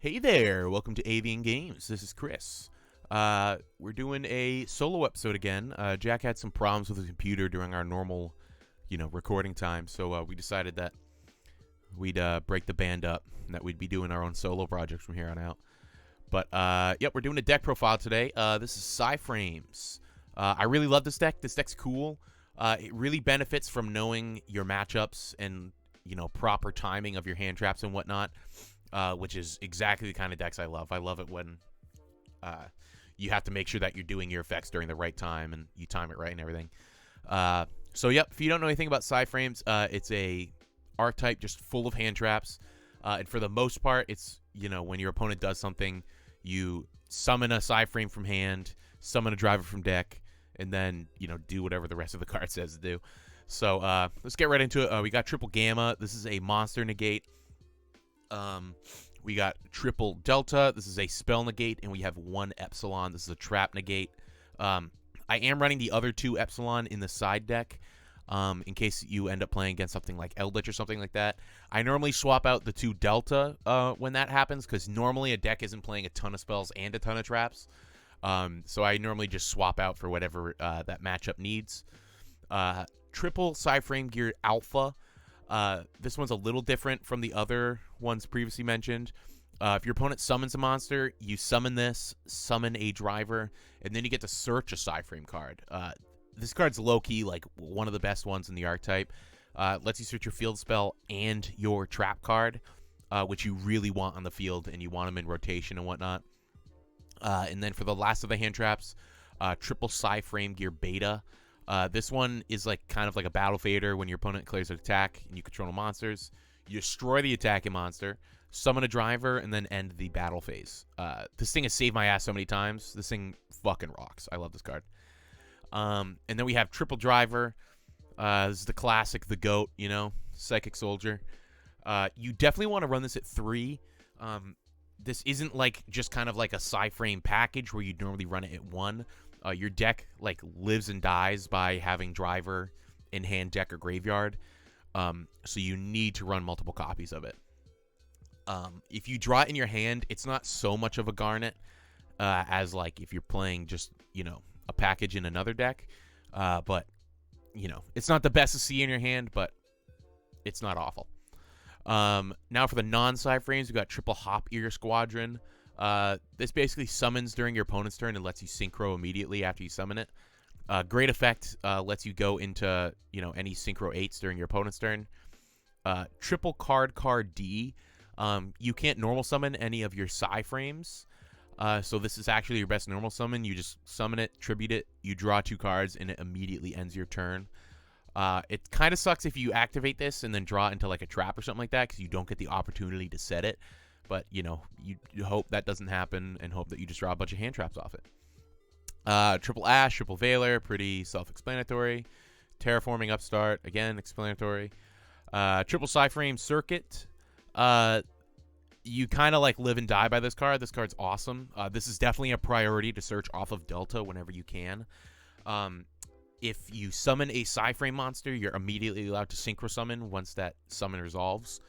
Hey there, welcome to Avian Games. This is Chris. We're doing a solo episode again. Jack had some problems with his computer during our normal, recording time, so we decided that we'd break the band up and that we'd be doing our own solo projects from here on out. But, yep, we're doing a deck profile today. This is Psy-Frames. I really love this deck. This deck's cool. It really benefits from knowing your matchups and, proper timing of your hand traps and whatnot. Which is exactly the kind of decks I love. I love it when you have to make sure that you're doing your effects during the right time and you time it right and everything. So, yep, if you don't know anything about Psy-Frames, it's a archetype just full of hand traps. And for the most part, it's, when your opponent does something, you summon a Psy-Frame from hand, summon a driver from deck, and then, do whatever the rest of the card says to do. So, let's get right into it. We got Triple Gamma. This is a monster negate. We got Triple Delta. This is a spell negate, and we have one Epsilon. This is a trap negate. I am running the other two Epsilon in the side deck, in case you end up playing against something like Eldritch or something like that. I normally swap out the two Delta when that happens, because normally a deck isn't playing a ton of spells and a ton of traps. So I normally just swap out for whatever that matchup needs. Triple Psy-Frame Gear Alpha. This one's a little different from the other ones previously mentioned. If your opponent summons a monster, you summon this, summon a driver, and then you get to search a Psy-Frame card. This card's low-key, like, one of the best ones in the archetype. Lets you search your field spell and your trap card, which you really want on the field, and you want them in rotation and whatnot. And then for the last of the hand traps, Triple Psy-Frame Gear Beta. This one is kind of like a battle fader. When your opponent clears an attack and you control monsters, you destroy the attacking monster, summon a driver, and then end the battle phase. This thing has saved my ass so many times. This thing fucking rocks. I love this card. And then we have Triple Driver. This is the classic, the GOAT, Psychic Soldier. You definitely want to run this at 3. This isn't just kind of like a Psy-Frame package where you'd normally run it at 1. Your deck lives and dies by having driver in hand, deck, or graveyard. So you need to run multiple copies of it. If you draw it in your hand, it's not so much of a garnet as if you're playing just a package in another deck. But it's not the best to see in your hand, but it's not awful. Now for the non-Psy-Frames, we got Triple Hop Ear Squadron. This basically summons during your opponent's turn and lets you synchro immediately after you summon it. Great effect, lets you go into, any synchro 8s during your opponent's turn. Triple Card D. You can't normal summon any of your Psy-Frames. So this is actually your best normal summon. You just summon it, tribute it, you draw 2 cards, and it immediately ends your turn. It kind of sucks if you activate this and then draw it into a trap or something like that, because you don't get the opportunity to set it. But, you hope that doesn't happen and hope that you just draw a bunch of hand traps off it. Triple Ash, Triple Veiler, pretty self-explanatory. Terraforming Upstart, again, explanatory. Triple Psy-Frame Circuit. You kind of live and die by this card. This card's awesome. This is definitely a priority to search off of Delta whenever you can. If you summon a Psy-Frame monster, you're immediately allowed to synchro summon once that summon resolves.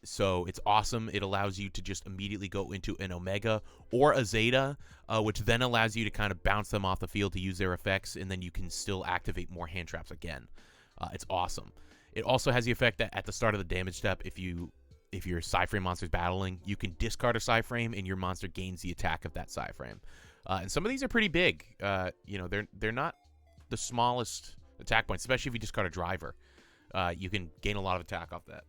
So it's awesome. It allows you to just immediately go into an Omega or a Zeta, which then allows you to kind of bounce them off the field to use their effects, and then you can still activate more hand traps again. It's awesome. It also has the effect that at the start of the damage step, if your Psy-Frame monster's battling, you can discard a Psy-Frame, and your monster gains the attack of that Psy-Frame. And some of these are pretty big. They're not the smallest attack points, especially if you discard a driver. You can gain a lot of attack off that.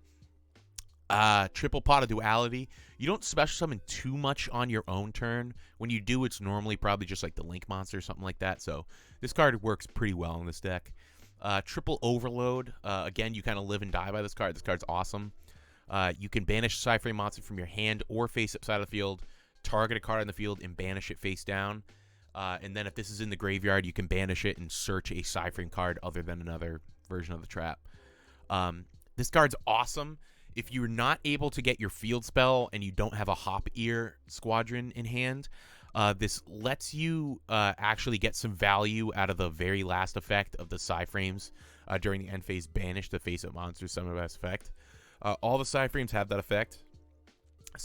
Triple Pot of Duality. You don't special summon too much on your own turn. When you do, it's normally probably just the Link monster or something like that. So this card works pretty well in this deck. Triple Overload. Again, you kind of live and die by this card. This card's awesome. You can banish a Psy-Frame monster from your hand or face up side of the field, target a card in the field, and banish it face down. And then if this is in the graveyard, you can banish it and search a Psy-Frame card other than another version of the trap. This card's awesome. If you're not able to get your field spell and you don't have a Hop Ear Squadron in hand, this lets you actually get some value out of the very last effect of the Psy-Frames during the end phase. Banish the face-up monster summon best effect. All the Psy-Frames have that effect.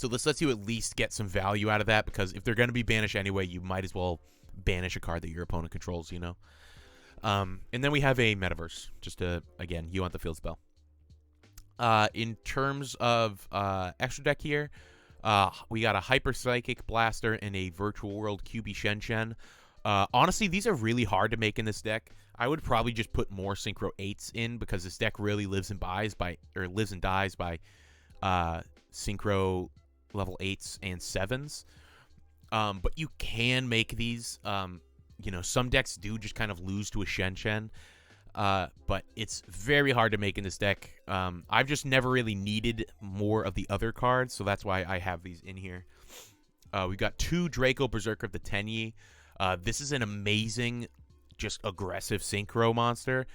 So this lets you at least get some value out of that, because if they're going to be banished anyway, you might as well banish a card that your opponent controls, you know? And then we have a Metaverse, just to, again, you want the field spell. In terms of extra deck here, we got a Hyper Psychic Blaster and a Virtual World QB Shen Shen. Honestly, these are really hard to make in this deck. I would probably just put more Synchro 8s in, because this deck really lives and dies by Synchro level 8s and 7s. But you can make these. You know, some decks do just kind of lose to a Shen Shen. But it's very hard to make in this deck. I've just never really needed more of the other cards, so that's why I have these in here. We've got 2 Draco Berserker of the Tenyi. This is an amazing, just aggressive Synchro monster.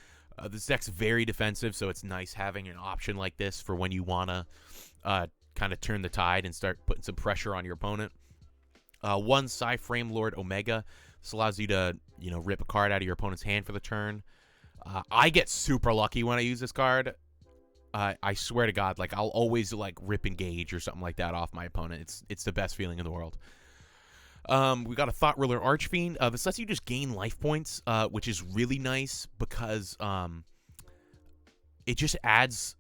This deck's very defensive, so it's nice having an option like this for when you want to kind of turn the tide and start putting some pressure on your opponent. 1 Psy-Frame Lord Omega. This allows you to, you know, rip a card out of your opponent's hand for the turn. I get super lucky when I use this card. I swear to God, like, I'll always, like, rip Engage or something like that off my opponent. It's the best feeling in the world. We got a Thought Ruler Archfiend. This lets you just gain life points, which is really nice, because it just adds,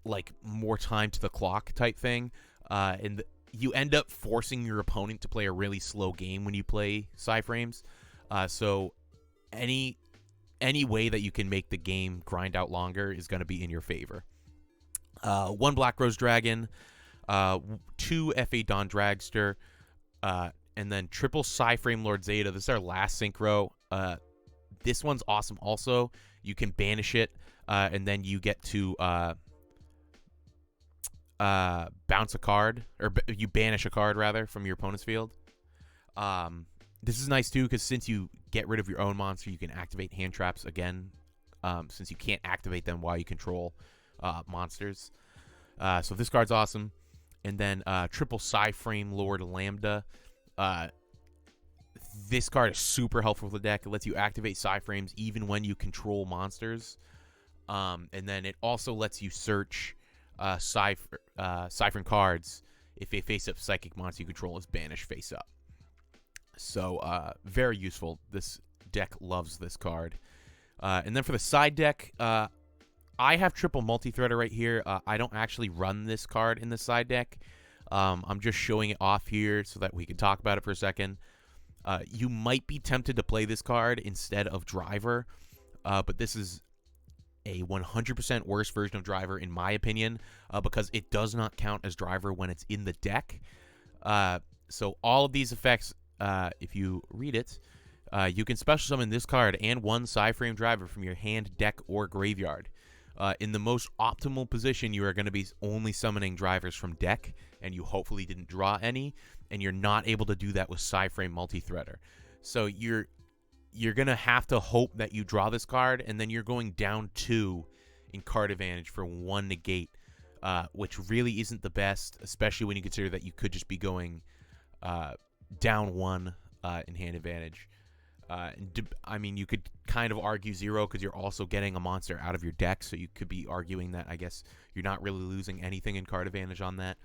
like, more time to the clock type thing. And you end up forcing your opponent to play a really slow game when you play Psy-Frames. So any way that you can make the game grind out longer is going to be in your favor. 1 Black Rose Dragon, 2 FA Dawn Dragster, and then triple Psy-Frame Lord Zeta. This is our last Synchro. This one's awesome also. You can banish it, and then you get to bounce a card, or you banish a card, rather, from your opponent's field. This is nice, too, because since you get rid of your own monster, you can activate hand traps again, since you can't activate them while you control monsters. So this card's awesome. And then triple Psy-Frame Lord Lambda. This card is super helpful for the deck. It lets you activate Psy-Frames even when you control monsters. And then it also lets you search Psy-Frame cards if a face-up psychic monster you control is banished face-up. So, very useful. This deck loves this card. And then for the side deck, I have triple multi-threader right here. I don't actually run this card in the side deck. I'm just showing it off here so that we can talk about it for a second. You might be tempted to play this card instead of Driver, but this is a 100% worse version of Driver, in my opinion, because it does not count as Driver when it's in the deck. So all of these effects, if you read it, you can special summon this card and 1 Psy-Frame Driver from your hand, deck, or graveyard. In the most optimal position, you are going to be only summoning drivers from deck, and you hopefully didn't draw any, and you're not able to do that with Psy-Frame Multi-Threader. So you're going to have to hope that you draw this card, and then you're going down 2 in card advantage for 1 negate, which really isn't the best, especially when you consider that you could just be going down 1 in hand advantage. I mean, you could kind of argue 0 because you're also getting a monster out of your deck, so you could be arguing that, I guess, you're not really losing anything in card advantage on that.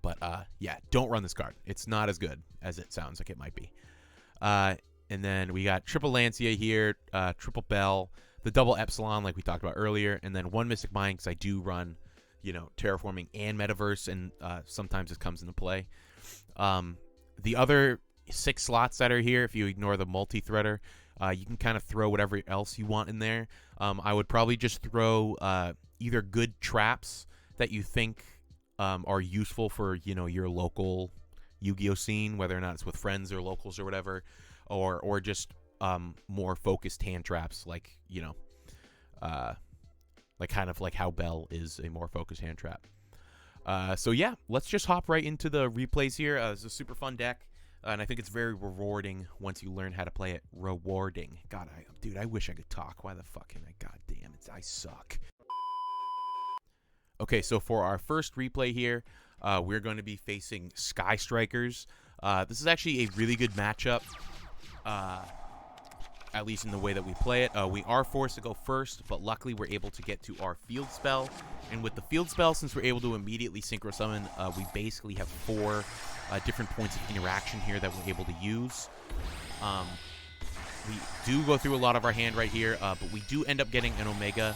But, yeah, don't run this card. It's not as good as it sounds like it might be. And then we got triple Lancia here, triple Bell, the double Epsilon like we talked about earlier, and then 1 Mystic Mind because I do run, you know, Terraforming and Metaverse, and sometimes this comes into play. The other 6 slots that are here, if you ignore the multi-threader, you can kind of throw whatever else you want in there. I would probably just throw either good traps that you think are useful for, you know, your local Yu-Gi-Oh scene, whether or not it's with friends or locals or whatever, or just more focused hand traps, like, you know, like kind of like how Bell is a more focused hand trap. So yeah, let's just hop right into the replays here. It's a super fun deck. And I think it's very rewarding once you learn how to play it. Rewarding. God, dude, I wish I could talk. Why the fuck can I? God damn it, I suck. Okay, so for our first replay here, we're going to be facing Sky Strikers. This is actually a really good matchup at least in the way that we play it. We are forced to go first, but luckily we're able to get to our field spell. And with the field spell, since we're able to immediately synchro summon, we basically have 4 different points of interaction here that we're able to use. We do go through a lot of our hand right here, but we do end up getting an Omega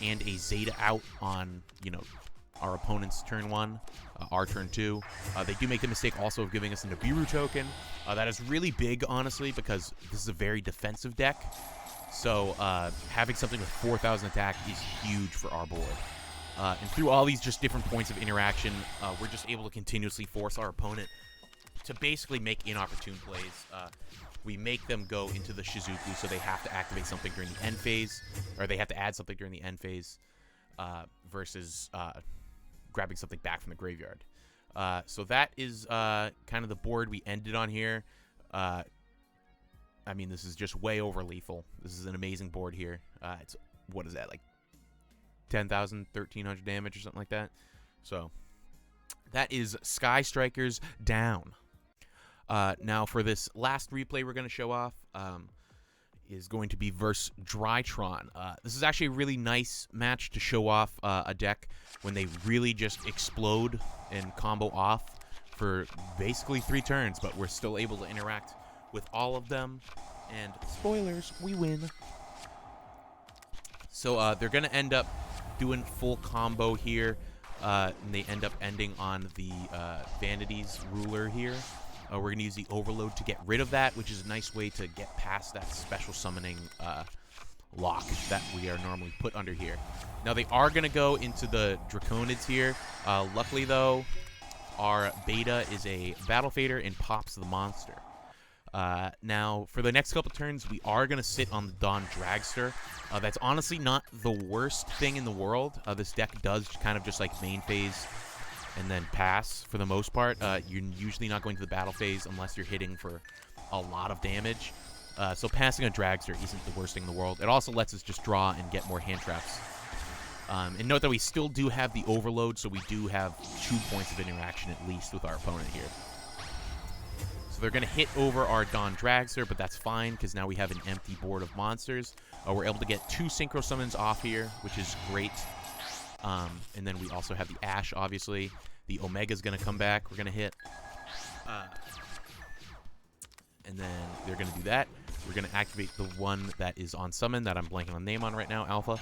and a Zeta out on, you know, our opponent's turn 1, our turn 2. They do make the mistake also of giving us a Nibiru token. That is really big, honestly, because this is a very defensive deck. So having something with 4,000 attack is huge for our board. And through all these just different points of interaction, we're just able to continuously force our opponent to basically make inopportune plays. We make them go into the Shizuku, so they have to activate something during the end phase, or they have to add something during the end phase, versus grabbing something back from the graveyard. So that is kind of the board we ended on here. I mean, this is just way over lethal. This is an amazing board here. It's, what is that, like 10,000, 1,300 damage or something like that? So that is Sky Strikers down. Now for this last replay we're going to show off is going to be versus Drytron. This is actually a really nice match to show off a deck when they really just explode and combo off for basically 3 turns, but we're still able to interact with all of them, and spoilers, we win. So they're going to end up doing full combo here, and they end up ending on the Vanity's Ruler here. We're going to use the Overload to get rid of that, which is a nice way to get past that special summoning lock that we are normally put under here. Now, they are going to go into the Draconids here. Luckily, though, our Beta is a Battle Fader and pops the monster. Now, for the next couple turns, we are going to sit on the Dawn Dragster. That's honestly not the worst thing in the world. This deck does kind of just like main phase and then pass for the most part. You're usually not going to the battle phase unless you're hitting for a lot of damage. So passing a Dragster isn't the worst thing in the world. It also lets us just draw and get more hand traps. And note that we still do have the Overload, so we do have 2 points of interaction at least with our opponent here. So they're going to hit over our Dawn Dragster, but that's fine because now we have an empty board of monsters. We're able to get 2 Synchro Summons off here, which is great. And then we also have the Ash, obviously. The Omega's going to come back. We're going to hit. And then they're going to do that. We're going to activate the one that is on summon that I'm blanking on the name on right now, Alpha.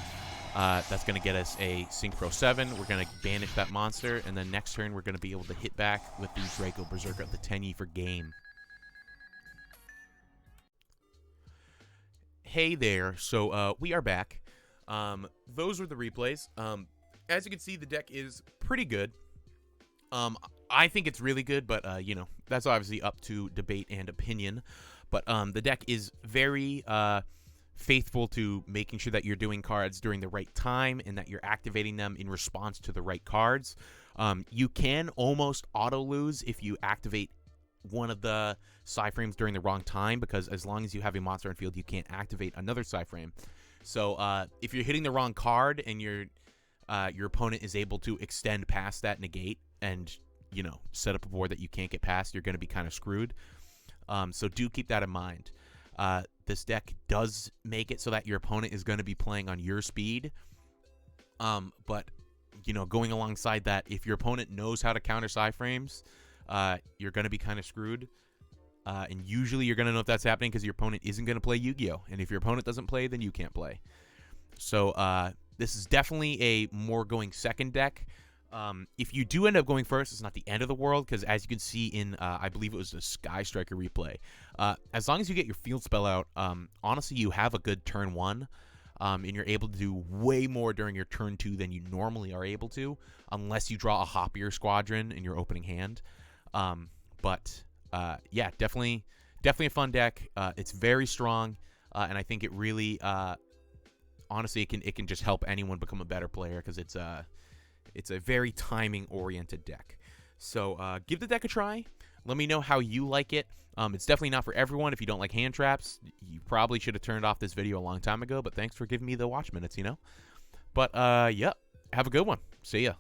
That's going to get us a Synchro 7. We're going to banish that monster. And then next turn, we're going to be able to hit back with the Draco Berserker at the 10E for game. Hey there. So we are back. Those were the replays. As you can see, the deck is pretty good. I think it's really good, but, you know, that's obviously up to debate and opinion. But the deck is very faithful to making sure that you're doing cards during the right time and that you're activating them in response to the right cards. You can almost auto-lose if you activate one of the Psy-Frames during the wrong time, because as long as you have a monster on field, you can't activate another Psy-Frame. So if you're hitting the wrong card and your opponent is able to extend past that negate and, you know, set up a board that you can't get past, you're going to be kind of screwed. So do keep that in mind. This deck does make it so that your opponent is going to be playing on your speed. But, you know, going alongside that, if your opponent knows how to counter Psy-Frames, you're going to be kind of screwed. And usually you're going to know if that's happening because your opponent isn't going to play Yu-Gi-Oh! And if your opponent doesn't play, then you can't play. So this is definitely a more going second deck. If you do end up going first, it's not the end of the world, because as you can see in, I believe it was the Sky Striker replay, as long as you get your field spell out, honestly, you have a good turn 1, and you're able to do way more during your turn 2 than you normally are able to, unless you draw a Hoppier Squadron in your opening hand. Yeah, definitely a fun deck. It's very strong, and I think it really, honestly, it can just help anyone become a better player, because it's a very timing-oriented deck. So give the deck a try. Let me know how you like it. It's definitely not for everyone. If you don't like hand traps, you probably should have turned off this video a long time ago, but thanks for giving me the watch minutes, you know? But, yeah, have a good one. See ya.